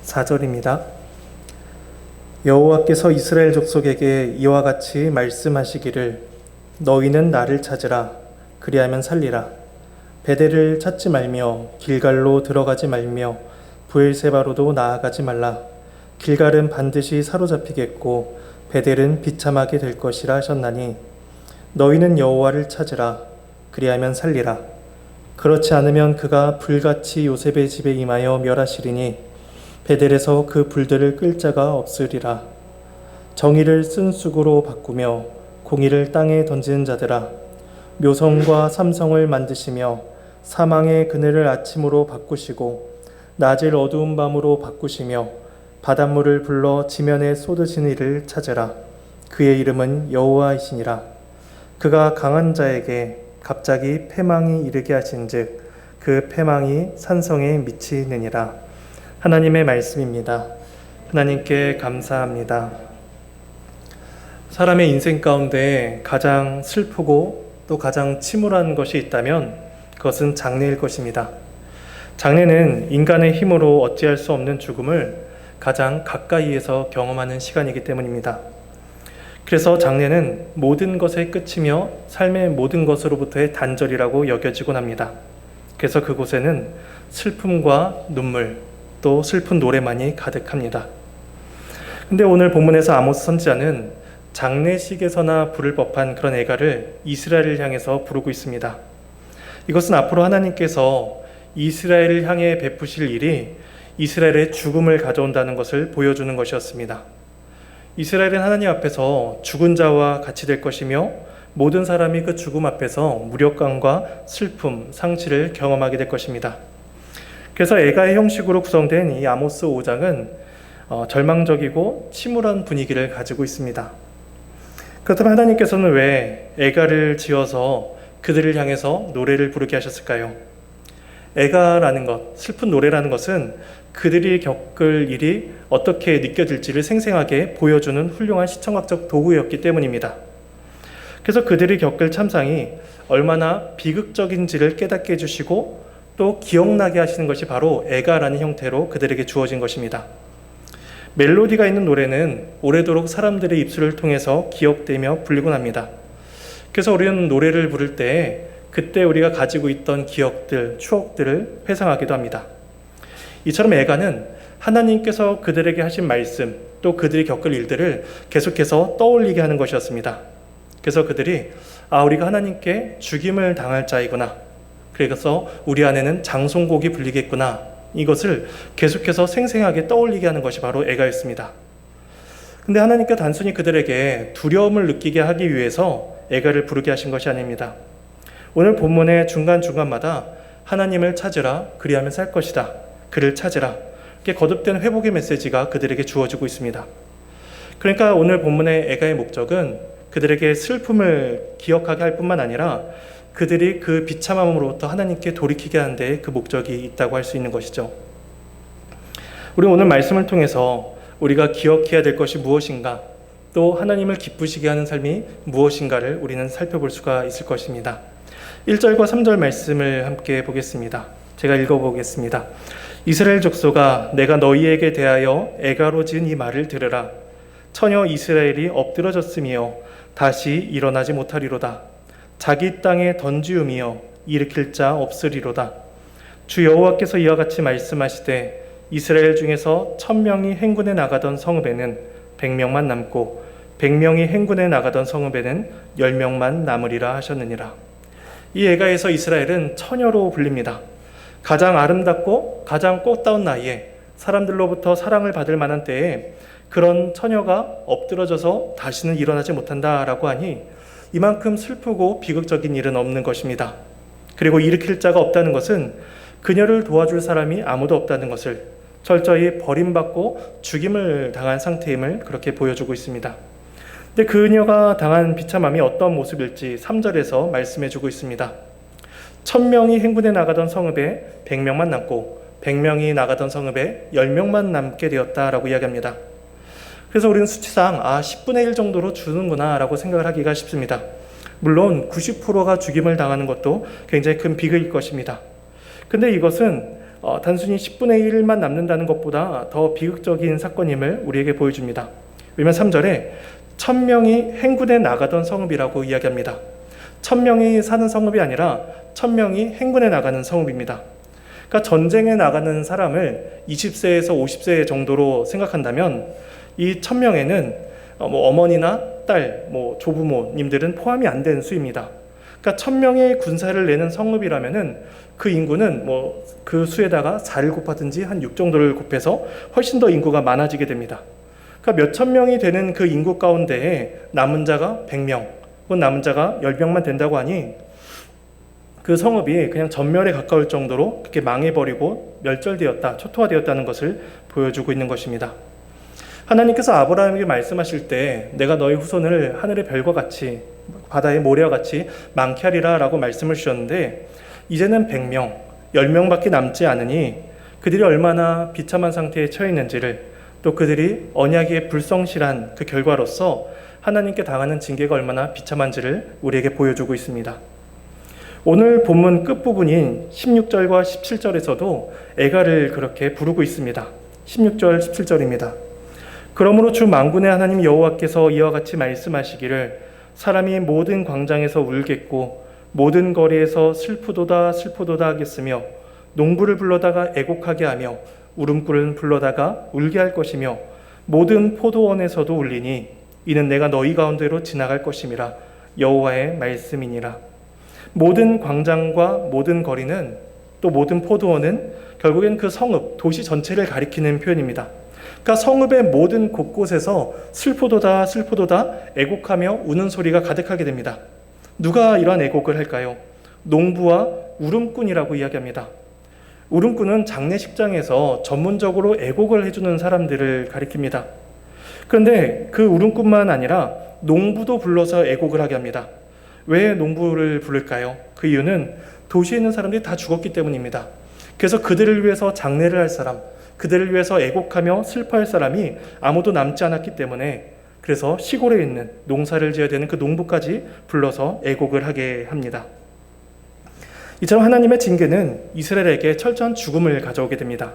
4절입니다. 여호와께서 이스라엘 족속에게 이와 같이 말씀하시기를 너희는 나를 찾으라 그리하면 살리라. 베델을 찾지 말며 길갈로 들어가지 말며 브엘세바로도 나아가지 말라. 길갈은 반드시 사로잡히겠고 베델은 비참하게 될 것이라 하셨나니 너희는 여호와를 찾으라 그리하면 살리라. 그렇지 않으면 그가 불같이 요셉의 집에 임하여 멸하시리니 베델에서 그 불들을 끌 자가 없으리라. 정의를 쓴 쑥으로 바꾸며 공의를 땅에 던지는 자들아, 묘성과 삼성을 만드시며 사망의 그늘을 아침으로 바꾸시고 낮을 어두운 밤으로 바꾸시며 바닷물을 불러 지면에 쏟으신 이를 찾으라. 그의 이름은 여호와이시니라. 그가 강한 자에게 갑자기 패망이 이르게 하신즉 그 패망이 산성에 미치느니라. 하나님의 말씀입니다. 하나님께 감사합니다. 사람의 인생 가운데 가장 슬프고 또 가장 침울한 것이 있다면 그것은 장래일 것입니다. 장래는 인간의 힘으로 어찌할 수 없는 죽음을 가장 가까이에서 경험하는 시간이기 때문입니다. 그래서 장래는 모든 것의 끝이며 삶의 모든 것으로부터의 단절이라고 여겨지곤 합니다. 그래서 그곳에는 슬픔과 눈물, 또 슬픈 노래만이 가득합니다. 근데 오늘 본문에서 아모스 선지자는 장례식에서나 부를 법한 그런 애가를 이스라엘을 향해서 부르고 있습니다. 이것은 앞으로 하나님께서 이스라엘을 향해 베푸실 일이 이스라엘의 죽음을 가져온다는 것을 보여주는 것이었습니다. 이스라엘은 하나님 앞에서 죽은 자와 같이 될 것이며 모든 사람이 그 죽음 앞에서 무력감과 슬픔, 상실을 경험하게 될 것입니다. 그래서 애가의 형식으로 구성된 이 아모스 5장은 절망적이고 침울한 분위기를 가지고 있습니다. 그렇다면 하나님께서는 왜 애가를 지어서 그들을 향해서 노래를 부르게 하셨을까요? 애가라는 것, 슬픈 노래라는 것은 그들이 겪을 일이 어떻게 느껴질지를 생생하게 보여주는 훌륭한 시청학적 도구였기 때문입니다. 그래서 그들이 겪을 참상이 얼마나 비극적인지를 깨닫게 해주시고 또 기억나게 하시는 것이 바로 애가라는 형태로 그들에게 주어진 것입니다. 멜로디가 있는 노래는 오래도록 사람들의 입술을 통해서 기억되며 불리곤 합니다. 그래서 우리는 노래를 부를 때 그때 우리가 가지고 있던 기억들, 추억들을 회상하기도 합니다. 이처럼 애가는 하나님께서 그들에게 하신 말씀, 또 그들이 겪을 일들을 계속해서 떠올리게 하는 것이었습니다. 그래서 그들이 우리가 하나님께 죽임을 당할 자이구나, 그래서 우리 안에는 장송곡이 불리겠구나, 이것을 계속해서 생생하게 떠올리게 하는 것이 바로 애가였습니다. 근데 하나님께 단순히 그들에게 두려움을 느끼게 하기 위해서 애가를 부르게 하신 것이 아닙니다. 오늘 본문의 중간중간마다 하나님을 찾으라 그리하면 살 것이다, 그를 찾으라, 이렇게 거듭된 회복의 메시지가 그들에게 주어지고 있습니다. 그러니까 오늘 본문의 애가의 목적은 그들에게 슬픔을 기억하게 할 뿐만 아니라 그들이 그 비참함으로부터 하나님께 돌이키게 하는 데 그 목적이 있다고 할 수 있는 것이죠. 우리 오늘 말씀을 통해서 우리가 기억해야 될 것이 무엇인가, 또 하나님을 기쁘시게 하는 삶이 무엇인가를 우리는 살펴볼 수가 있을 것입니다. 1절과 3절 말씀을 함께 보겠습니다. 제가 읽어보겠습니다. 이스라엘 족속아, 내가 너희에게 대하여 애가로 지은 이 말을 들으라. 처녀 이스라엘이 엎드러졌으며 다시 일어나지 못하리로다. 자기 땅에 던지우며 일으킬 자 없으리로다. 주 여호와께서 이와 같이 말씀하시되 이스라엘 중에서 1000명이 행군에 나가던 성읍에는 100명만 남고 100명이 행군에 나가던 성읍에는 10명만 남으리라 하셨느니라. 이 애가에서 이스라엘은 처녀로 불립니다. 가장 아름답고 가장 꽃다운 나이에 사람들로부터 사랑을 받을 만한 때에 그런 처녀가 엎드러져서 다시는 일어나지 못한다라고 하니 이만큼 슬프고 비극적인 일은 없는 것입니다. 그리고 일으킬 자가 없다는 것은 그녀를 도와줄 사람이 아무도 없다는 것을, 철저히 버림받고 죽임을 당한 상태임을 그렇게 보여주고 있습니다. 근데 그녀가 당한 비참함이 어떤 모습일지 3절에서 말씀해주고 있습니다. 1000명이 행군에 나가던 성읍에 100명만 남고 100명이 나가던 성읍에 10명만 남게 되었다라고 이야기합니다. 그래서 우리는 수치상 10분의 1 정도로 주는구나 라고 생각을 하기가 쉽습니다. 물론 90%가 죽임을 당하는 것도 굉장히 큰 비극일 것입니다. 근데 이것은 단순히 10분의 1만 남는다는 것보다 더 비극적인 사건임을 우리에게 보여줍니다. 왜냐하면 3절에 1000명이 행군에 나가던 성읍이라고 이야기합니다. 1000명이 사는 성읍이 아니라 1000명이 행군에 나가는 성읍입니다. 그러니까 전쟁에 나가는 사람을 20세에서 50세 정도로 생각한다면 이 1000명에는 어머니나 딸, 조부모님들은 포함이 안 된 수입니다. 그러니까 1000명의 군사를 내는 성읍이라면은 그 인구는 그 수에다가 4를 곱하든지 한 6 정도를 곱해서 훨씬 더 인구가 많아지게 됩니다. 그러니까 몇천 명이 되는 그 인구 가운데에 남은 자가 100명, 혹은 남은 자가 10명만 된다고 하니 그 성읍이 그냥 전멸에 가까울 정도로 그렇게 망해버리고 멸절되었다, 초토화되었다는 것을 보여주고 있는 것입니다. 하나님께서 아브라함에게 말씀하실 때 내가 너의 후손을 하늘의 별과 같이 바다의 모래와 같이 많게 하리라 라고 말씀을 주셨는데 이제는 100명, 10명밖에 남지 않으니 그들이 얼마나 비참한 상태에 처해 있는지를 또 그들이 언약에 불성실한 그 결과로서 하나님께 당하는 징계가 얼마나 비참한지를 우리에게 보여주고 있습니다. 오늘 본문 끝부분인 16절과 17절에서도 애가를 그렇게 부르고 있습니다. 16절, 17절입니다. 그러므로 주 만군의 하나님 여호와께서 이와 같이 말씀하시기를 사람이 모든 광장에서 울겠고 모든 거리에서 슬프도다 슬프도다 하겠으며 농부를 불러다가 애곡하게 하며 울음꾼을 불러다가 울게 할 것이며 모든 포도원에서도 울리니 이는 내가 너희 가운데로 지나갈 것임이라 여호와의 말씀이니라. 모든 광장과 모든 거리는 또 모든 포도원은 결국엔 그 성읍, 도시 전체를 가리키는 표현입니다. 그러니까 성읍의 모든 곳곳에서 슬프도다 슬프도다 애곡하며 우는 소리가 가득하게 됩니다. 누가 이러한 애곡을 할까요? 농부와 울음꾼이라고 이야기합니다. 울음꾼은 장례식장에서 전문적으로 애곡을 해주는 사람들을 가리킵니다. 그런데 그 울음꾼만 아니라 농부도 불러서 애곡을 하게 합니다. 왜 농부를 부를까요? 그 이유는 도시에 있는 사람들이 다 죽었기 때문입니다. 그래서 그들을 위해서 장례를 할 사람, 그들을 위해서 애곡하며 슬퍼할 사람이 아무도 남지 않았기 때문에 그래서 시골에 있는 농사를 지어야 되는 그 농부까지 불러서 애곡을 하게 합니다. 이처럼 하나님의 징계는 이스라엘에게 철저한 죽음을 가져오게 됩니다.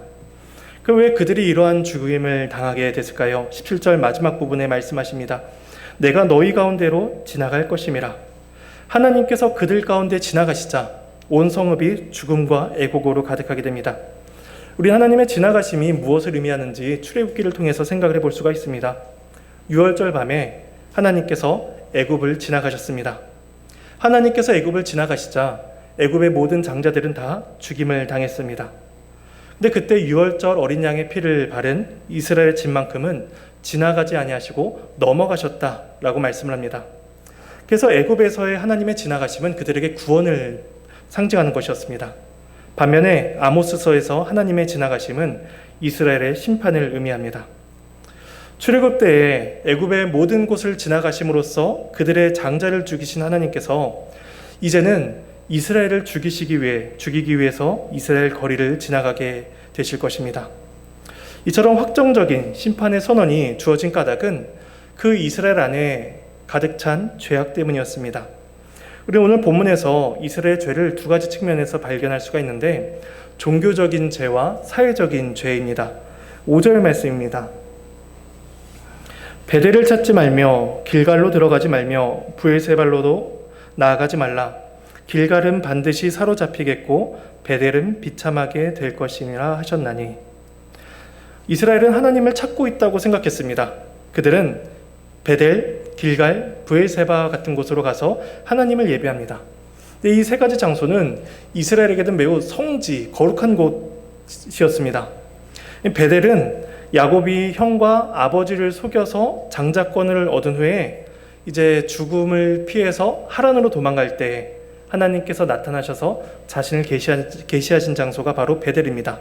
왜 그들이 이러한 죽음을 당하게 됐을까요? 17절 마지막 부분에 말씀하십니다. 내가 너희 가운데로 지나갈 것임이라. 하나님께서 그들 가운데 지나가시자 온 성읍이 죽음과 애곡으로 가득하게 됩니다. 우리 하나님의 지나가심이 무엇을 의미하는지 출애굽기를 통해서 생각을 해볼 수가 있습니다. 6월절 밤에 하나님께서 애굽을 지나가셨습니다. 하나님께서 애굽을 지나가시자 애굽의 모든 장자들은 다 죽임을 당했습니다. 근데 그때 6월절 어린 양의 피를 바른 이스라엘의 집만큼은 지나가지 아니하시고 넘어가셨다라고 말씀을 합니다. 그래서 애굽에서의 하나님의 지나가심은 그들에게 구원을 상징하는 것이었습니다. 반면에 아모스서에서 하나님의 지나가심은 이스라엘의 심판을 의미합니다. 출애굽 때에 애굽의 모든 곳을 지나가심으로써 그들의 장자를 죽이신 하나님께서 이제는 이스라엘을 죽이기 위해서 이스라엘 거리를 지나가게 되실 것입니다. 이처럼 확정적인 심판의 선언이 주어진 까닭은 그 이스라엘 안에 가득 찬 죄악 때문이었습니다. 우리 오늘 본문에서 이스라엘의 죄를 두 가지 측면에서 발견할 수가 있는데 종교적인 죄와 사회적인 죄입니다. 5절 말씀입니다. 베델을 찾지 말며 길갈로 들어가지 말며 브엘세발로도 나아가지 말라. 길갈은 반드시 사로잡히겠고 베델은 비참하게 될 것이니라 하셨나니. 이스라엘은 하나님을 찾고 있다고 생각했습니다. 그들은 베델, 길갈, 브엘세바 같은 곳으로 가서 하나님을 예배합니다. 이 세 가지 장소는 이스라엘에게는 매우 성지, 거룩한 곳이었습니다. 베델은 야곱이 형과 아버지를 속여서 장자권을 얻은 후에 이제 죽음을 피해서 하란으로 도망갈 때 하나님께서 나타나셔서 자신을 계시하신 장소가 바로 베델입니다.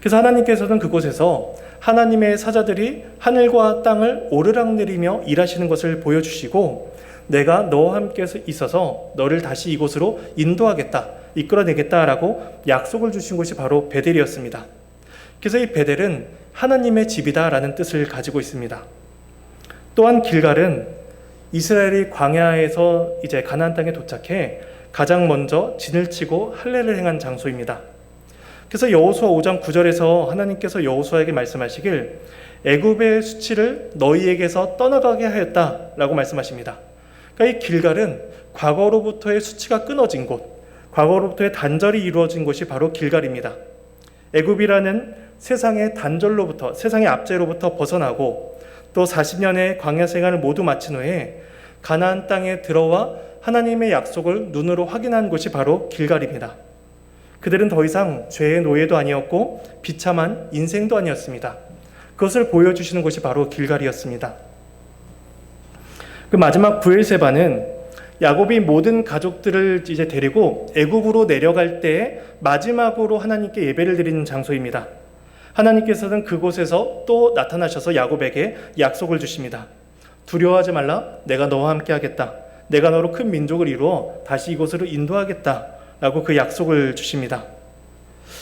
그래서 하나님께서는 그곳에서 하나님의 사자들이 하늘과 땅을 오르락내리며 일하시는 것을 보여주시고 내가 너와 함께 있어서 너를 다시 이곳으로 인도하겠다, 이끌어내겠다라고 약속을 주신 곳이 바로 베델이었습니다. 그래서 이 베델은 하나님의 집이다라는 뜻을 가지고 있습니다. 또한 길갈은 이스라엘이 광야에서 이제 가나안 땅에 도착해 가장 먼저 진을 치고 할례를 행한 장소입니다. 그래서 여호수아 5장 9절에서 하나님께서 여호수아에게 말씀하시길 애굽의 수치를 너희에게서 떠나가게 하였다라고 말씀하십니다. 그러니까 이 길갈은 과거로부터의 수치가 끊어진 곳, 과거로부터의 단절이 이루어진 곳이 바로 길갈입니다. 애굽이라는 세상의 단절로부터, 세상의 압제로부터 벗어나고 또 40년의 광야 생활을 모두 마친 후에 가나안 땅에 들어와 하나님의 약속을 눈으로 확인한 곳이 바로 길갈입니다. 그들은 더 이상 죄의 노예도 아니었고 비참한 인생도 아니었습니다. 그것을 보여주시는 곳이 바로 길갈이었습니다. 그 마지막 브엘세바는 야곱이 모든 가족들을 이제 데리고 애굽으로 내려갈 때에 마지막으로 하나님께 예배를 드리는 장소입니다. 하나님께서는 그곳에서 또 나타나셔서 야곱에게 약속을 주십니다. 두려워하지 말라, 내가 너와 함께 하겠다. 내가 너로 큰 민족을 이루어 다시 이곳으로 인도하겠다 라고 그 약속을 주십니다.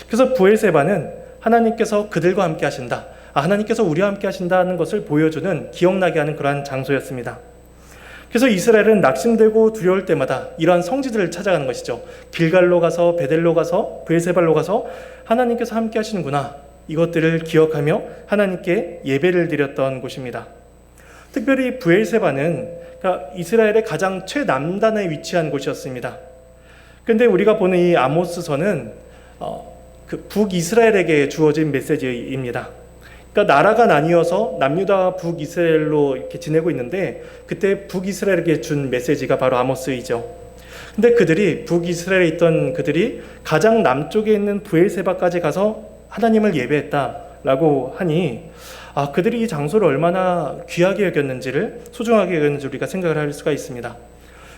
그래서 브엘세바는 하나님께서 그들과 함께 하신다, 하나님께서 우리와 함께 하신다는 것을 보여주는, 기억나게 하는 그러한 장소였습니다. 그래서 이스라엘은 낙심되고 두려울 때마다 이러한 성지들을 찾아가는 것이죠. 길갈로 가서, 베델로 가서, 브엘세바로 가서 하나님께서 함께 하시는구나, 이것들을 기억하며 하나님께 예배를 드렸던 곳입니다. 특별히 브엘세바는 그러니까 이스라엘의 가장 최남단에 위치한 곳이었습니다. 그런데 우리가 보는 이 아모스서는 그 북이스라엘에게 주어진 메시지입니다. 그러니까 나라가 나뉘어서 남유다와 북이스라엘로 이렇게 지내고 있는데 그때 북이스라엘에게 준 메시지가 바로 아모스이죠. 근데 그들이, 북이스라엘에 있던 그들이 가장 남쪽에 있는 브엘세바까지 가서 하나님을 예배했다라고 하니 그들이 이 장소를 얼마나 귀하게 여겼는지를, 소중하게 여겼는지 우리가 생각을 할 수가 있습니다.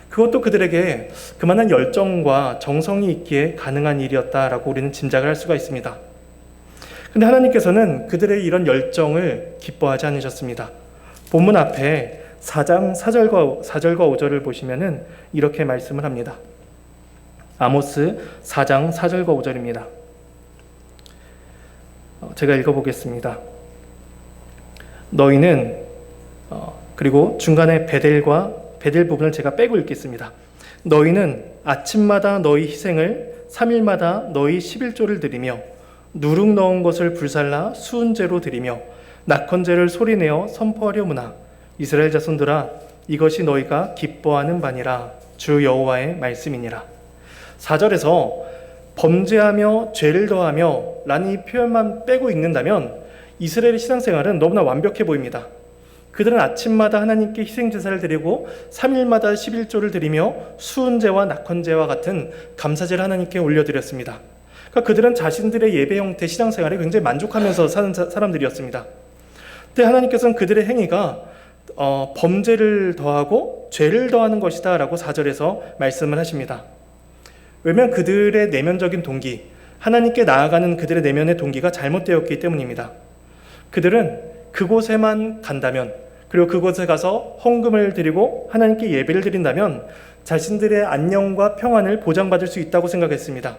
그것도 그들에게 그만한 열정과 정성이 있기에 가능한 일이었다라고 우리는 짐작을 할 수가 있습니다. 근데 하나님께서는 그들의 이런 열정을 기뻐하지 않으셨습니다. 본문 앞에 4장 4절과 5절을 보시면은 이렇게 말씀을 합니다. 아모스 4장 4절과 5절입니다. 제가 읽어보겠습니다. 너희는 그리고 중간에 베델 부분을 제가 빼고 읽겠습니다. 너희는 아침마다 너희 희생을 3일마다 너희 11조를 드리며 누룩 넣은 것을 불살라 수은제로 드리며 낙헌제를 소리내어 선포하려무나 이스라엘 자손들아 이것이 너희가 기뻐하는 바니라 주 여호와의 말씀이니라. 4절에서 범죄하며 죄를 더하며 라는 이 표현만 빼고 읽는다면 이스라엘의 신앙생활은 너무나 완벽해 보입니다. 그들은 아침마다 하나님께 희생제사를 드리고 3일마다 11조를 드리며 수은제와 낙헌제와 같은 감사제를 하나님께 올려드렸습니다. 그러니까 그들은 자신들의 예배 형태, 신앙생활에 굉장히 만족하면서 사는 사람들이었습니다. 근데 하나님께서는 그들의 행위가 범죄를 더하고 죄를 더하는 것이다 라고 4절에서 말씀을 하십니다. 왜냐하면 그들의 내면적인 동기, 하나님께 나아가는 그들의 내면의 동기가 잘못되었기 때문입니다. 그들은 그곳에만 간다면, 그리고 그곳에 가서 헌금을 드리고 하나님께 예배를 드린다면 자신들의 안녕과 평안을 보장받을 수 있다고 생각했습니다.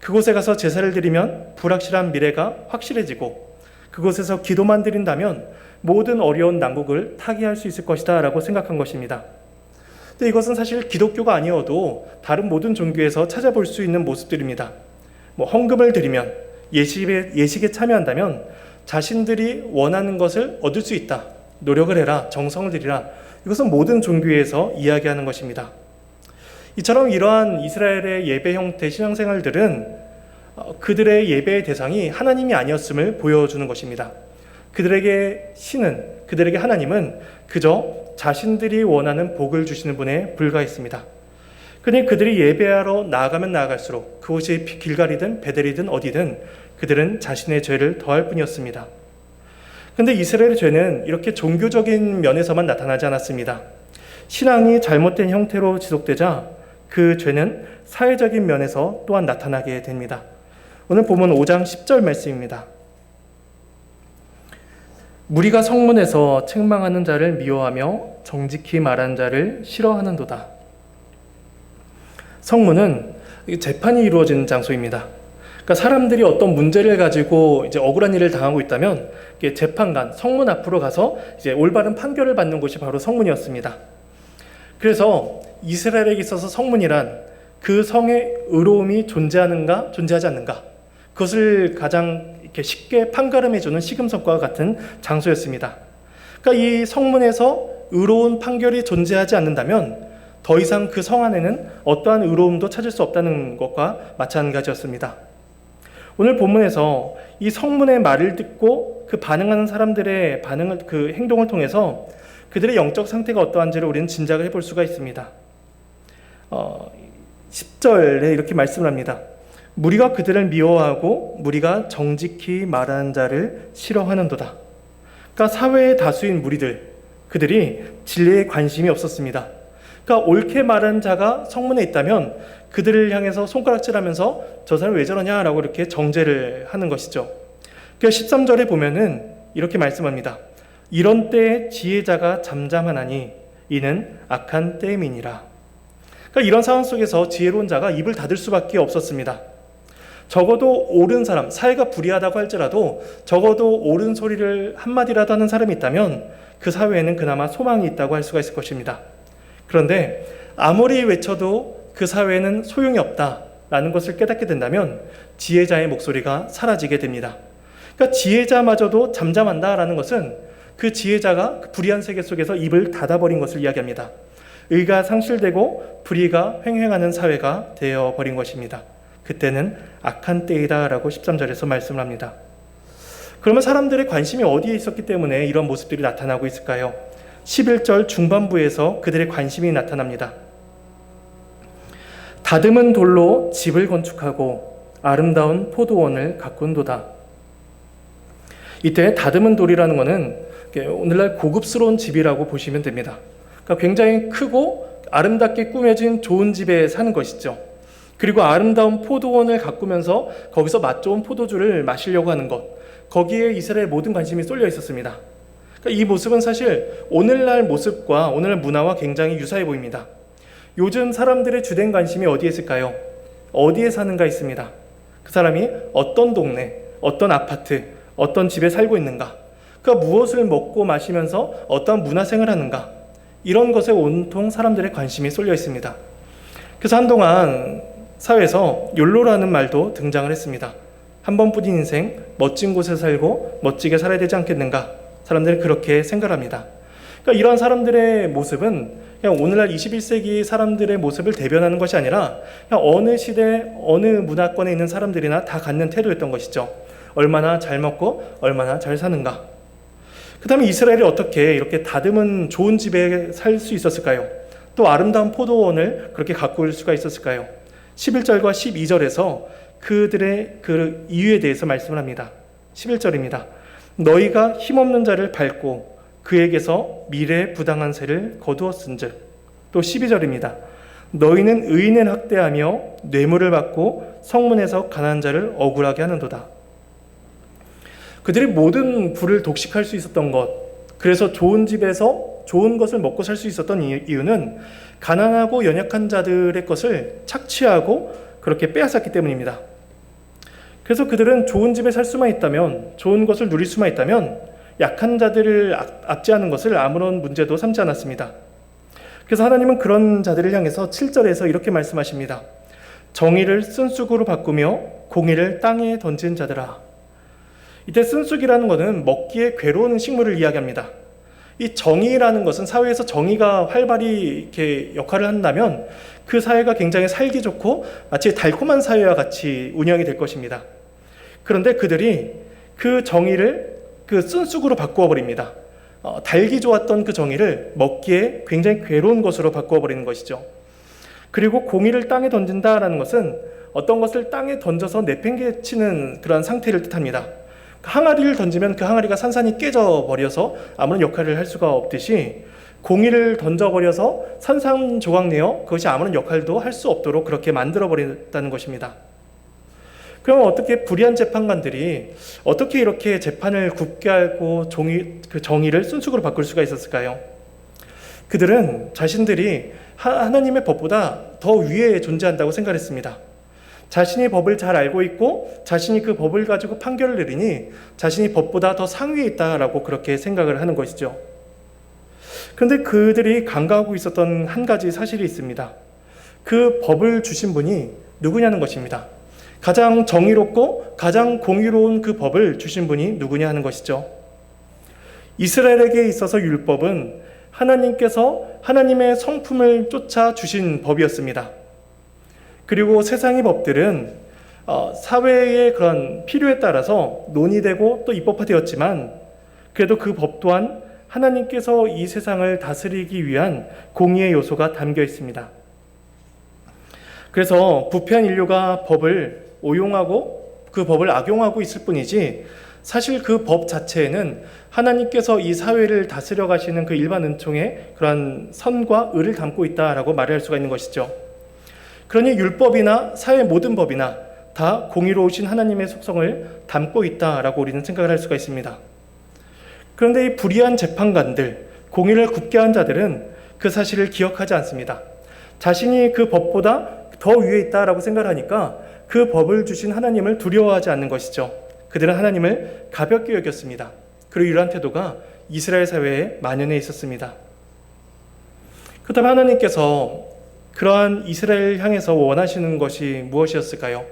그곳에 가서 제사를 드리면 불확실한 미래가 확실해지고 그곳에서 기도만 드린다면 모든 어려운 난국을 타개할 수 있을 것이다 라고 생각한 것입니다. 근데 이것은 사실 기독교가 아니어도 다른 모든 종교에서 찾아볼 수 있는 모습들입니다. 헌금을 드리면, 예식에 참여한다면 자신들이 원하는 것을 얻을 수 있다. 노력을 해라. 정성을 들이라. 이것은 모든 종교에서 이야기하는 것입니다. 이처럼 이러한 이스라엘의 예배 형태 신앙생활들은 그들의 예배의 대상이 하나님이 아니었음을 보여주는 것입니다. 그들에게 신은, 그들에게 하나님은 그저 자신들이 원하는 복을 주시는 분에 불과했습니다. 그러니 그들이 예배하러 나아가면 나아갈수록 그곳이 길갈이든 베델이든 어디든 그들은 자신의 죄를 더할 뿐이었습니다. 그런데 이스라엘의 죄는 이렇게 종교적인 면에서만 나타나지 않았습니다. 신앙이 잘못된 형태로 지속되자 그 죄는 사회적인 면에서 또한 나타나게 됩니다. 오늘 본문 5장 10절 말씀입니다. 무리가 성문에서 책망하는 자를 미워하며 정직히 말하는 자를 싫어하는도다. 성문은 재판이 이루어지는 장소입니다. 그러니까 사람들이 어떤 문제를 가지고 이제 억울한 일을 당하고 있다면 재판관, 성문 앞으로 가서 이제 올바른 판결을 받는 곳이 바로 성문이었습니다. 그래서 이스라엘에게 있어서 성문이란 그 성의 의로움이 존재하는가, 존재하지 않는가, 그것을 가장 이렇게 쉽게 판가름해주는 시금석과 같은 장소였습니다. 그러니까 이 성문에서 의로운 판결이 존재하지 않는다면 더 이상 그 성 안에는 어떠한 의로움도 찾을 수 없다는 것과 마찬가지였습니다. 오늘 본문에서 이 성문의 말을 듣고 그 반응하는 사람들의 그 행동을 통해서 그들의 영적 상태가 어떠한지를 우리는 짐작을 해볼 수가 있습니다. 10절에 이렇게 말씀을 합니다. 무리가 그들을 미워하고 무리가 정직히 말하는 자를 싫어하는도다. 그러니까 사회의 다수인 무리들, 그들이 진리에 관심이 없었습니다. 그러니까 옳게 말하는 자가 성문에 있다면 그들을 향해서 손가락질하면서 저 사람 왜 저러냐라고 이렇게 정죄를 하는 것이죠. 그러니까 13절에 보면은 이렇게 말씀합니다. 이런 때에 지혜자가 잠잠하나니 이는 악한 때임이니라. 그러니까 이런 상황 속에서 지혜로운 자가 입을 닫을 수밖에 없었습니다. 적어도 옳은 사람, 사회가 불의하다고 할지라도 적어도 옳은 소리를 한마디라도 하는 사람이 있다면 그 사회에는 그나마 소망이 있다고 할 수가 있을 것입니다. 그런데 아무리 외쳐도 그 사회에는 소용이 없다라는 것을 깨닫게 된다면 지혜자의 목소리가 사라지게 됩니다. 그러니까 지혜자마저도 잠잠한다라는 것은 그 지혜자가 그 불의한 세계 속에서 입을 닫아버린 것을 이야기합니다. 의가 상실되고 불의가 횡행하는 사회가 되어버린 것입니다. 그때는 악한 때이다라고 13절에서 말씀을 합니다. 그러면 사람들의 관심이 어디에 있었기 때문에 이런 모습들이 나타나고 있을까요? 11절 중반부에서 그들의 관심이 나타납니다. 다듬은 돌로 집을 건축하고 아름다운 포도원을 가꾼도다. 이때 다듬은 돌이라는 것은 오늘날 고급스러운 집이라고 보시면 됩니다. 그러니까 굉장히 크고 아름답게 꾸며진 좋은 집에 사는 것이죠. 그리고 아름다운 포도원을 가꾸면서 거기서 맛 좋은 포도주를 마시려고 하는 것, 거기에 이스라엘 모든 관심이 쏠려 있었습니다. 그러니까 이 모습은 사실 오늘날 모습과 오늘날 문화와 굉장히 유사해 보입니다. 요즘 사람들의 주된 관심이 어디에 있을까요? 어디에 사는가 있습니다. 그 사람이 어떤 동네, 어떤 아파트, 어떤 집에 살고 있는가, 그러니까 무엇을 먹고 마시면서 어떤 문화생활을 하는가, 이런 것에 온통 사람들의 관심이 쏠려 있습니다. 그래서 한동안 사회에서 욜로라는 말도 등장을 했습니다. 한 번뿐인 인생, 멋진 곳에 살고 멋지게 살아야 되지 않겠는가? 사람들은 그렇게 생각합니다. 그러니까 이러한 사람들의 모습은 그냥 오늘날 21세기 사람들의 모습을 대변하는 것이 아니라 그냥 어느 시대, 어느 문화권에 있는 사람들이나 다 갖는 태도였던 것이죠. 얼마나 잘 먹고 얼마나 잘 사는가. 그 다음에 이스라엘이 어떻게 이렇게 다듬은 좋은 집에 살 수 있었을까요? 또 아름다운 포도원을 그렇게 가꿀 수가 있었을까요? 11절과 12절에서 그들의 그 이유에 대해서 말씀을 합니다. 11절입니다. 너희가 힘없는 자를 밟고 그에게서 미래의 부당한 세를 거두었은즉. 또 12절입니다. 너희는 의인을 학대하며 뇌물을 받고 성문에서 가난한 자를 억울하게 하는도다. 그들이 모든 부를 독식할 수 있었던 것, 그래서 좋은 집에서 좋은 것을 먹고 살 수 있었던 이유는 가난하고 연약한 자들의 것을 착취하고 그렇게 빼앗았기 때문입니다. 그래서 그들은 좋은 집에 살 수만 있다면, 좋은 것을 누릴 수만 있다면 약한 자들을 압제하는 것을 아무런 문제도 삼지 않았습니다. 그래서 하나님은 그런 자들을 향해서 7절에서 이렇게 말씀하십니다. 정의를 쓴쑥으로 바꾸며 공의를 땅에 던진 자들아. 이때 쓴쑥이라는 것은 먹기에 괴로운 식물을 이야기합니다. 이 정의라는 것은 사회에서 정의가 활발히 이렇게 역할을 한다면 그 사회가 굉장히 살기 좋고 마치 달콤한 사회와 같이 운영이 될 것입니다. 그런데 그들이 그 정의를 그 쓴쑥으로 바꾸어 버립니다. 달기 좋았던 그 정의를 먹기에 굉장히 괴로운 것으로 바꾸어 버리는 것이죠. 그리고 공의를 땅에 던진다라는 것은 어떤 것을 땅에 던져서 내팽개치는 그런 상태를 뜻합니다. 항아리를 던지면 그 항아리가 산산이 깨져버려서 아무런 역할을 할 수가 없듯이 공의를 던져버려서 산산조각 내어 그것이 아무런 역할도 할 수 없도록 그렇게 만들어버린다는 것입니다. 그럼 어떻게 불의한 재판관들이 어떻게 이렇게 재판을 굽게 하고 그 정의를 순수으로 바꿀 수가 있었을까요? 그들은 자신들이 하나님의 법보다 더 위에 존재한다고 생각했습니다. 자신이 법을 잘 알고 있고 자신이 그 법을 가지고 판결을 내리니 자신이 법보다 더 상위에 있다라고 그렇게 생각을 하는 것이죠. 그런데 그들이 간과하고 있었던 한 가지 사실이 있습니다. 그 법을 주신 분이 누구냐는 것입니다. 가장 정의롭고 가장 공의로운 그 법을 주신 분이 누구냐 하는 것이죠. 이스라엘에게 있어서 율법은 하나님께서 하나님의 성품을 쫓아 주신 법이었습니다. 그리고 세상의 법들은 사회의 그런 필요에 따라서 논의되고 또 입법화되었지만 그래도 그 법 또한 하나님께서 이 세상을 다스리기 위한 공의의 요소가 담겨 있습니다. 그래서 부패한 인류가 법을 오용하고 그 법을 악용하고 있을 뿐이지 사실 그 법 자체에는 하나님께서 이 사회를 다스려 가시는 그 일반 은총의 그러한 선과 의를 담고 있다라고 말할 수가 있는 것이죠. 그러니 율법이나 사회 모든 법이나 다 공의로우신 하나님의 속성을 담고 있다라고 우리는 생각을 할 수가 있습니다. 그런데 이 불의한 재판관들, 공의를 굽게 한 자들은 그 사실을 기억하지 않습니다. 자신이 그 법보다 더 위에 있다라고 생각하니까 그 법을 주신 하나님을 두려워하지 않는 것이죠. 그들은 하나님을 가볍게 여겼습니다. 그리고 이러한 태도가 이스라엘 사회에 만연해 있었습니다. 그렇다면 하나님께서 그러한 이스라엘 향해서 원하시는 것이 무엇이었을까요?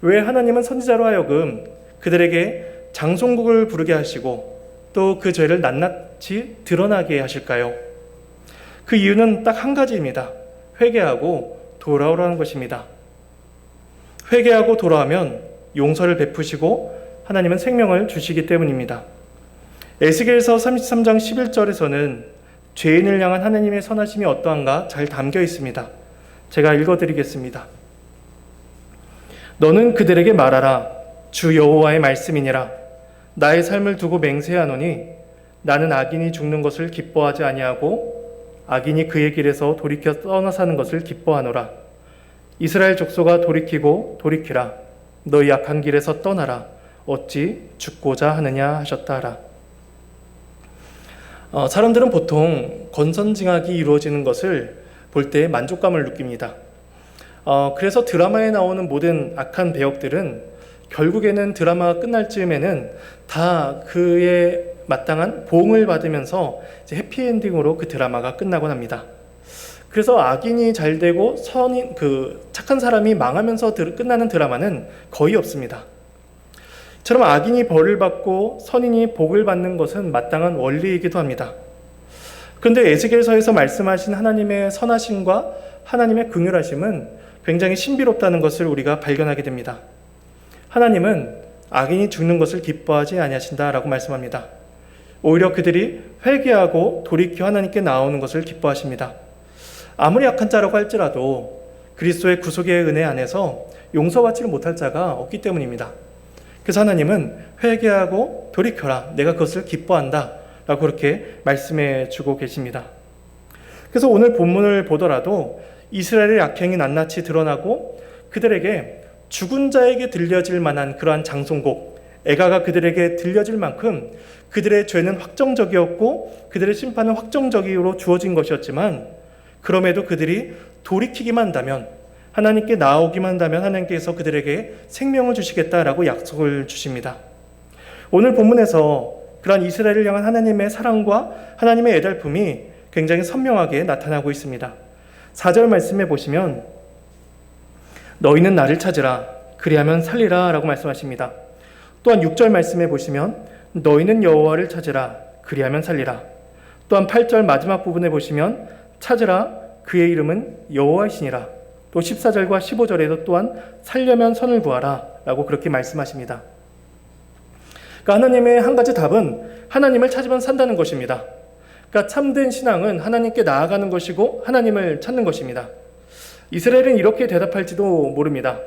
왜 하나님은 선지자로 하여금 그들에게 장송곡을 부르게 하시고 또 그 죄를 낱낱이 드러나게 하실까요? 그 이유는 딱 한 가지입니다. 회개하고 돌아오라는 것입니다. 회개하고 돌아오면 용서를 베푸시고 하나님은 생명을 주시기 때문입니다. 에스겔서 33장 11절에서는 죄인을 향한 하나님의 선하심이 어떠한가 잘 담겨 있습니다. 제가 읽어드리겠습니다. 너는 그들에게 말하라. 주 여호와의 말씀이니라. 나의 삶을 두고 맹세하노니 나는 악인이 죽는 것을 기뻐하지 아니하고 악인이 그의 길에서 돌이켜 떠나 사는 것을 기뻐하노라. 이스라엘 족속아 돌이키고 돌이키라. 너희 악한 길에서 떠나라. 어찌 죽고자 하느냐 하셨다 하라. 사람들은 보통 권선징악이 이루어지는 것을 볼 때 만족감을 느낍니다. 그래서 드라마에 나오는 모든 악한 배역들은 결국에는 드라마가 끝날 즈음에는 다 그에 마땅한 보응을 받으면서 이제 해피엔딩으로 그 드라마가 끝나곤 합니다. 그래서 악인이 잘 되고 착한 사람이 망하면서 끝나는 드라마는 거의 없습니다. 이처럼 악인이 벌을 받고 선인이 복을 받는 것은 마땅한 원리이기도 합니다. 그런데 에스겔서에서 말씀하신 하나님의 선하심과 하나님의 긍휼하심은 굉장히 신비롭다는 것을 우리가 발견하게 됩니다. 하나님은 악인이 죽는 것을 기뻐하지 아니하신다라고 말씀합니다. 오히려 그들이 회개하고 돌이켜 하나님께 나오는 것을 기뻐하십니다. 아무리 악한 자라고 할지라도 그리스도의 구속의 은혜 안에서 용서받지를 못할 자가 없기 때문입니다. 그래서 하나님은 회개하고 돌이켜라. 내가 그것을 기뻐한다. 라고 그렇게 말씀해 주고 계십니다. 그래서 오늘 본문을 보더라도 이스라엘의 악행이 낱낱이 드러나고 그들에게 죽은 자에게 들려질 만한 그러한 장송곡, 애가가 그들에게 들려질 만큼 그들의 죄는 확정적이었고 그들의 심판은 확정적으로 주어진 것이었지만 그럼에도 그들이 돌이키기만 한다면 하나님께 나오기만 한다면 하나님께서 그들에게 생명을 주시겠다라고 약속을 주십니다. 오늘 본문에서 그러한 이스라엘을 향한 하나님의 사랑과 하나님의 애달픔이 굉장히 선명하게 나타나고 있습니다. 4절 말씀해 보시면 너희는 나를 찾으라 그리하면 살리라 라고 말씀하십니다. 또한 6절 말씀해 보시면 너희는 여호와를 찾으라 그리하면 살리라. 또한 8절 마지막 부분에 보시면 찾으라 그의 이름은 여호와이시니라. 또 14절과 15절에도 또한 살려면 선을 구하라 라고 그렇게 말씀하십니다. 그러니까 하나님의 한 가지 답은 하나님을 찾으면 산다는 것입니다. 그러니까 참된 신앙은 하나님께 나아가는 것이고 하나님을 찾는 것입니다. 이스라엘은 이렇게 대답할지도 모릅니다.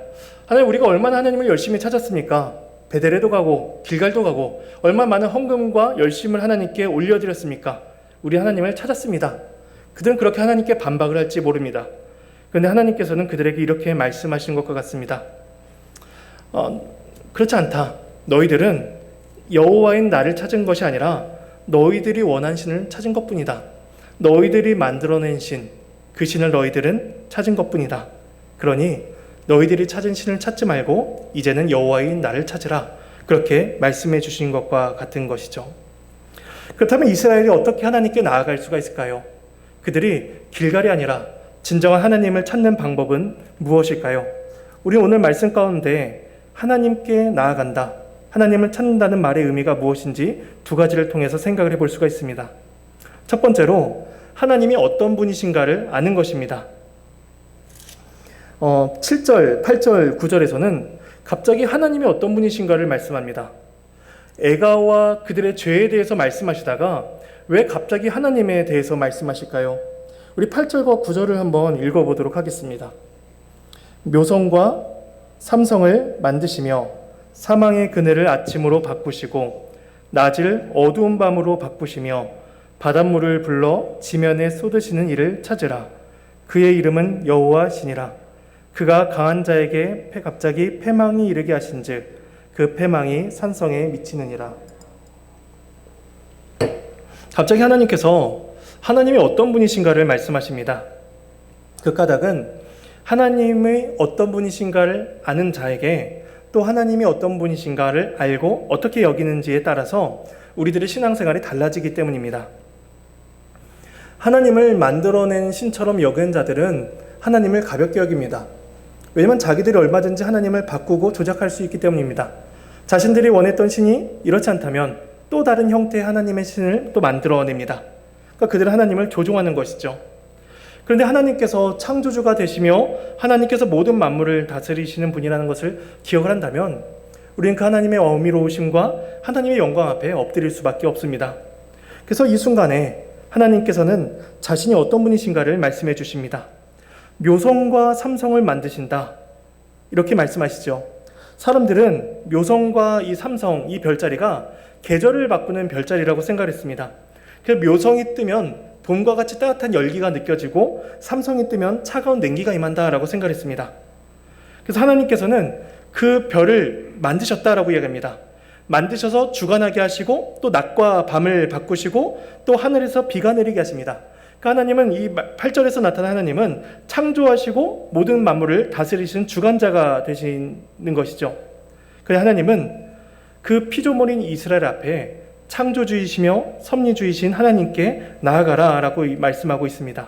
하나님, 우리가 얼마나 하나님을 열심히 찾았습니까? 베델에도 가고 길갈도 가고 얼마나 많은 헌금과 열심을 하나님께 올려드렸습니까? 우리 하나님을 찾았습니다. 그들은 그렇게 하나님께 반박을 할지 모릅니다. 그런데 하나님께서는 그들에게 이렇게 말씀하신 것과 같습니다. 그렇지 않다. 너희들은 여호와인 나를 찾은 것이 아니라 너희들이 원한 신을 찾은 것뿐이다. 너희들이 만들어낸 신, 그 신을 너희들은 찾은 것뿐이다. 그러니 너희들이 찾은 신을 찾지 말고 이제는 여호와인 나를 찾으라. 그렇게 말씀해 주신 것과 같은 것이죠. 그렇다면 이스라엘이 어떻게 하나님께 나아갈 수가 있을까요? 그들이 길갈이 아니라 진정한 하나님을 찾는 방법은 무엇일까요? 우리 오늘 말씀 가운데 하나님께 나아간다, 하나님을 찾는다는 말의 의미가 무엇인지 두 가지를 통해서 생각을 해볼 수가 있습니다. 첫 번째로 하나님이 어떤 분이신가를 아는 것입니다. 7절, 8절, 9절에서는 갑자기 하나님이 어떤 분이신가를 말씀합니다. 애가와 그들의 죄에 대해서 말씀하시다가 왜 갑자기 하나님에 대해서 말씀하실까요? 우리 8절과 9절을 한번 읽어보도록 하겠습니다. 묘성과 삼성을 만드시며 사망의 그늘을 아침으로 바꾸시고 낮을 어두운 밤으로 바꾸시며 바닷물을 불러 지면에 쏟으시는 이를 찾으라. 그의 이름은 여호와시니라. 그가 강한 자에게 갑자기 패망이 이르게 하신즉 그 패망이 산성에 미치느니라. 갑자기 하나님께서 하나님이 어떤 분이신가를 말씀하십니다. 그 까닭은 하나님의 어떤 분이신가를 아는 자에게 또 하나님이 어떤 분이신가를 알고 어떻게 여기는지에 따라서 우리들의 신앙생활이 달라지기 때문입니다. 하나님을 만들어낸 신처럼 여긴 자들은 하나님을 가볍게 여깁니다. 왜냐하면 자기들이 얼마든지 하나님을 바꾸고 조작할 수 있기 때문입니다. 자신들이 원했던 신이 이렇지 않다면 또 다른 형태의 하나님의 신을 또 만들어냅니다. 그러니까 그들은 하나님을 조종하는 것이죠. 그런데 하나님께서 창조주가 되시며 하나님께서 모든 만물을 다스리시는 분이라는 것을 기억을 한다면 우리는 그 하나님의 어미로우심과 하나님의 영광 앞에 엎드릴 수밖에 없습니다. 그래서 이 순간에 하나님께서는 자신이 어떤 분이신가를 말씀해 주십니다. 묘성과 삼성을 만드신다, 이렇게 말씀하시죠. 사람들은 묘성과 이 삼성, 이 별자리가 계절을 바꾸는 별자리라고 생각했습니다. 그래서 묘성이 뜨면 봄과 같이 따뜻한 열기가 느껴지고 삼성이 뜨면 차가운 냉기가 임한다라고 생각했습니다. 그래서 하나님께서는 그 별을 만드셨다라고 이야기합니다. 만드셔서 주관하게 하시고 또 낮과 밤을 바꾸시고 또 하늘에서 비가 내리게 하십니다. 그러니까 하나님은 이 8절에서 나타난 하나님은 창조하시고 모든 만물을 다스리시는 주관자가 되시는 것이죠. 그래서 하나님은 그 피조물인 이스라엘 앞에 창조주이시며 섭리주이신 하나님께 나아가라 라고 말씀하고 있습니다.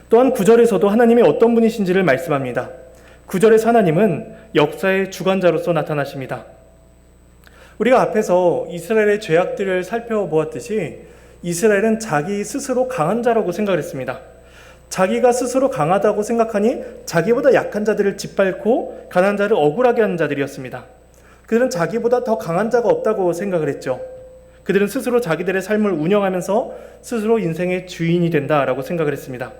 또한 9절에서도 하나님이 어떤 분이신지를 말씀합니다. 9절에서 하나님은 역사의 주관자로서 나타나십니다. 우리가 앞에서 이스라엘의 죄악들을 살펴보았듯이 이스라엘은 자기 스스로 강한 자라고 생각을 했습니다. 자기가 스스로 강하다고 생각하니 자기보다 약한 자들을 짓밟고 가난한 자를 억울하게 하는 자들이었습니다. 그들은 자기보다 더 강한 자가 없다고 생각을 했죠. 그들은 스스로 자기들의 삶을 운영하면서 스스로 인생의 주인이 된다라고 생각을 했습니다.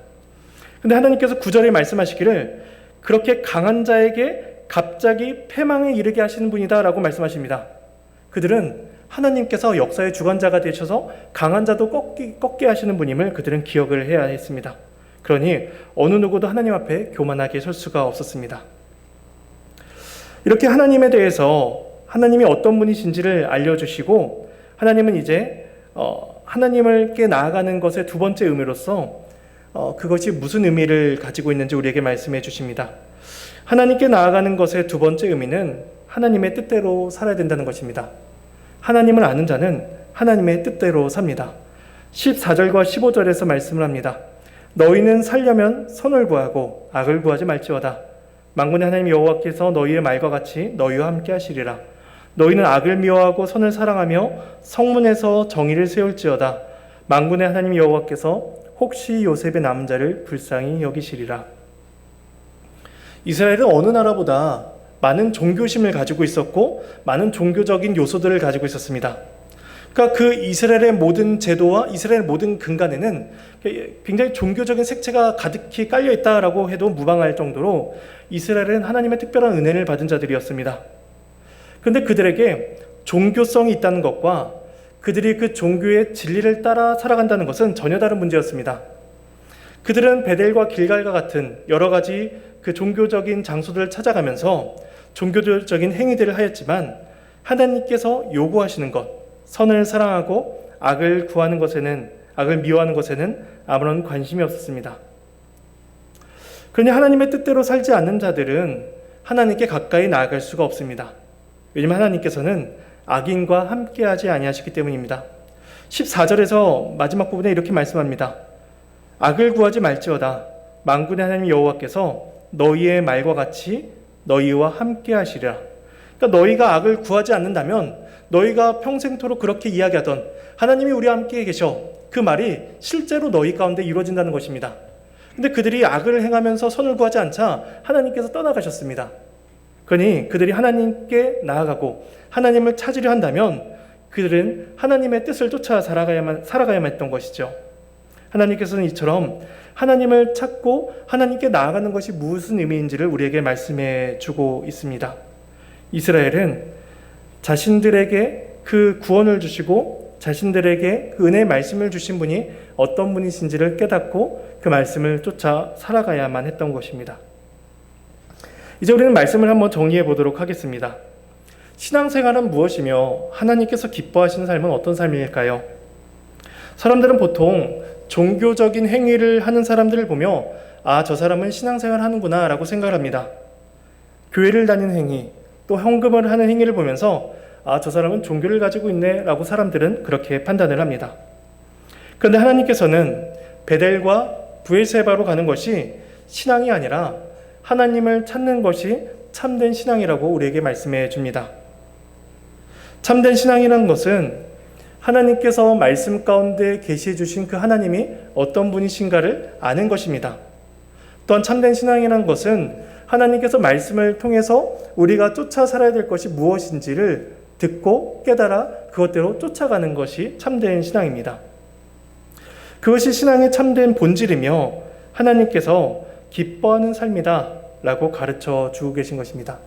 그런데 하나님께서 9절에 말씀하시기를 그렇게 강한 자에게 갑자기 패망에 이르게 하시는 분이다라고 말씀하십니다. 그들은 하나님께서 역사의 주관자가 되셔서 강한 자도 꺾게 하시는 분임을 그들은 기억을 해야 했습니다. 그러니 어느 누구도 하나님 앞에 교만하게 설 수가 없었습니다. 이렇게 하나님에 대해서 하나님이 어떤 분이신지를 알려주시고 하나님은 이제 하나님께 나아가는 것의 두 번째 의미로서 그것이 무슨 의미를 가지고 있는지 우리에게 말씀해 주십니다. 하나님께 나아가는 것의 두 번째 의미는 하나님의 뜻대로 살아야 된다는 것입니다. 하나님을 아는 자는 하나님의 뜻대로 삽니다. 14절과 15절에서 말씀을 합니다. 너희는 살려면 선을 구하고 악을 구하지 말지어다. 만군의 하나님 여호와께서 너희의 말과 같이 너희와 함께 하시리라. 너희는 악을 미워하고 선을 사랑하며 성문에서 정의를 세울지어다. 만군의 하나님 여호와께서 혹시 요셉의 남은 자를 불쌍히 여기시리라. 이스라엘은 어느 나라보다 많은 종교심을 가지고 있었고 많은 종교적인 요소들을 가지고 있었습니다. 그러니까 그 이스라엘의 모든 제도와 이스라엘의 모든 근간에는 굉장히 종교적인 색채가 가득히 깔려 있다라고 해도 무방할 정도로 이스라엘은 하나님의 특별한 은혜를 받은 자들이었습니다. 그런데 그들에게 종교성이 있다는 것과 그들이 그 종교의 진리를 따라 살아간다는 것은 전혀 다른 문제였습니다. 그들은 베델과 길갈과 같은 여러 가지 그 종교적인 장소들을 찾아가면서 종교적인 행위들을 하였지만 하나님께서 요구하시는 것, 선을 사랑하고 악을 미워하는 것에는 아무런 관심이 없었습니다. 그러니 하나님의 뜻대로 살지 않는 자들은 하나님께 가까이 나아갈 수가 없습니다. 왜냐하면 하나님께서는 악인과 함께하지 아니하시기 때문입니다. 14절에서 마지막 부분에 이렇게 말씀합니다. 악을 구하지 말지어다. 만군의 하나님 여호와께서 너희의 말과 같이 너희와 함께 하시리라. 그러니까 너희가 악을 구하지 않는다면 너희가 평생토록 그렇게 이야기하던 하나님이 우리와 함께 계셔, 그 말이 실제로 너희 가운데 이루어진다는 것입니다. 근데 그들이 악을 행하면서 선을 구하지 않자 하나님께서 떠나가셨습니다. 그러니 그들이 하나님께 나아가고 하나님을 찾으려 한다면 그들은 하나님의 뜻을 쫓아 살아가야만 했던 것이죠. 하나님께서는 이처럼 하나님을 찾고 하나님께 나아가는 것이 무슨 의미인지를 우리에게 말씀해 주고 있습니다. 이스라엘은 자신들에게 그 구원을 주시고 자신들에게 그 은혜의 말씀을 주신 분이 어떤 분이신지를 깨닫고 그 말씀을 쫓아 살아가야만 했던 것입니다. 이제 우리는 말씀을 한번 정리해 보도록 하겠습니다. 신앙생활은 무엇이며 하나님께서 기뻐하시는 삶은 어떤 삶일까요? 사람들은 보통 종교적인 행위를 하는 사람들을 보며 저 사람은 신앙생활을 하는구나 라고 생각을 합니다. 교회를 다니는 행위, 또 헌금을 하는 행위를 보면서 저 사람은 종교를 가지고 있네 라고 사람들은 그렇게 판단을 합니다. 그런데 하나님께서는 베델과 브엘세바로 가는 것이 신앙이 아니라 하나님을 찾는 것이 참된 신앙이라고 우리에게 말씀해 줍니다. 참된 신앙이라는 것은 하나님께서 말씀 가운데 계시해 주신 그 하나님이 어떤 분이신가를 아는 것입니다. 또한 참된 신앙이라는 것은 하나님께서 말씀을 통해서 우리가 쫓아 살아야 될 것이 무엇인지를 듣고 깨달아 그것대로 쫓아가는 것이 참된 신앙입니다. 그것이 신앙의 참된 본질이며 하나님께서 기뻐하는 삶이다 라고 가르쳐 주고 계신 것입니다.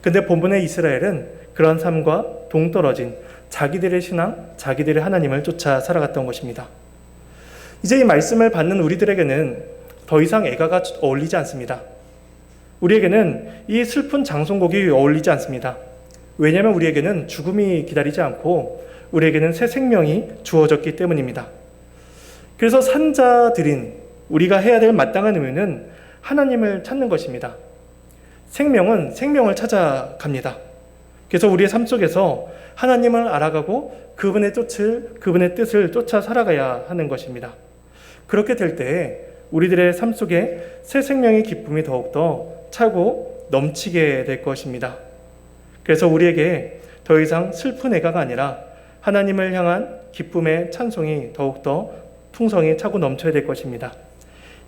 근데 본문의 이스라엘은 그런 삶과 동떨어진 자기들의 신앙, 자기들의 하나님을 쫓아 살아갔던 것입니다. 이제 이 말씀을 받는 우리들에게는 더 이상 애가가 어울리지 않습니다. 우리에게는 이 슬픈 장송곡이 어울리지 않습니다. 왜냐하면 우리에게는 죽음이 기다리지 않고 우리에게는 새 생명이 주어졌기 때문입니다. 그래서 산자들인 우리가 해야 될 마땅한 의무는 하나님을 찾는 것입니다. 생명은 생명을 찾아갑니다. 그래서 우리의 삶 속에서 하나님을 알아가고 그분의 뜻을 쫓아 살아가야 하는 것입니다. 그렇게 될 때에 우리들의 삶 속에 새 생명의 기쁨이 더욱더 차고 넘치게 될 것입니다. 그래서 우리에게 더 이상 슬픈 애가가 아니라 하나님을 향한 기쁨의 찬송이 더욱더 풍성히 차고 넘쳐야 될 것입니다.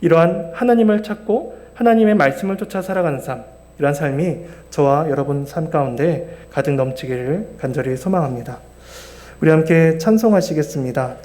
이러한 하나님을 찾고 하나님의 말씀을 쫓아 살아가는 삶, 이러한 삶이 저와 여러분 삶 가운데 가득 넘치기를 간절히 소망합니다. 우리 함께 찬송하시겠습니다.